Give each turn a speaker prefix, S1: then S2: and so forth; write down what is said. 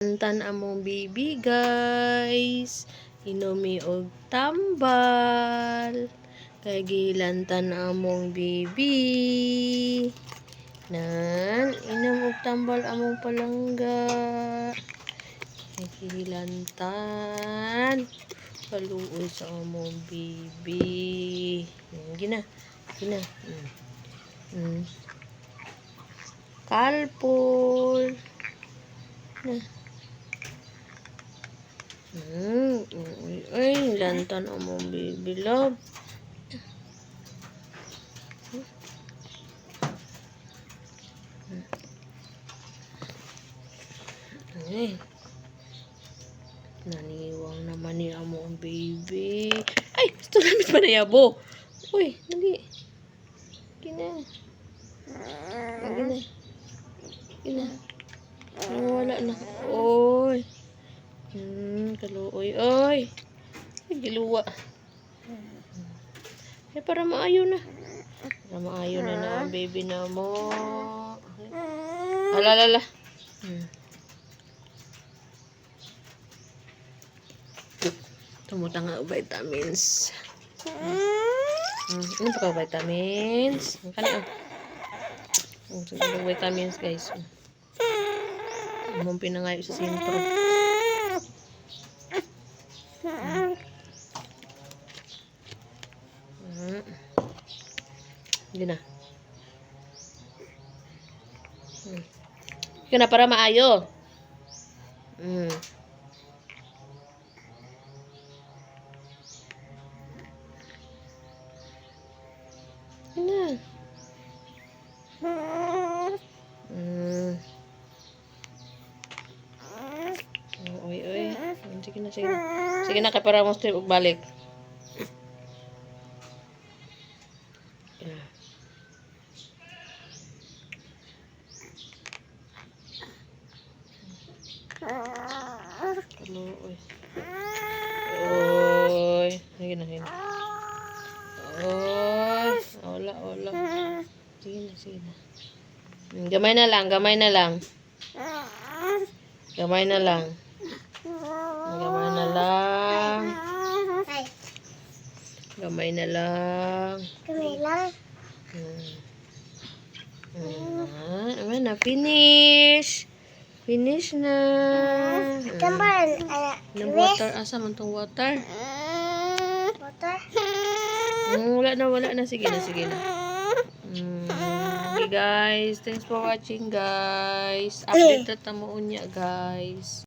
S1: Tan among bibi guys, inumi og tambal. Kay gilantan among bibi. Nan, inom og tambal among palangga. Kay gilantan. Kaluoy sa among bibi. Gina. Kalpol. Ay, lantan among baby love. Ay, naniwang naman ni among baby. Ay, gusto namin pa na yabo. Uy, dali. Gina. Wala na. Oy. Kaluoy. Oy. Giluwa. Para maayo na. Para maayo na ang baby na mo. Alalala. Tumutang nga vitamins. Ano pa ka vitamins? Ang kanin. Vitamins guys. Among pinangayo sa sentro. Hindi na. Hindi na para maayo. Hindi na. Oy. Sige na, kaya para mo strip balik. Oy. Sige na. Oy. Wala. Sige na. Gamay na lang. Gamay na lang. Na finish. Finish na. Ng water. Asa man tong water? Wala na. Sige na. Okay guys. Thanks for watching guys. Update na tamo unya guys.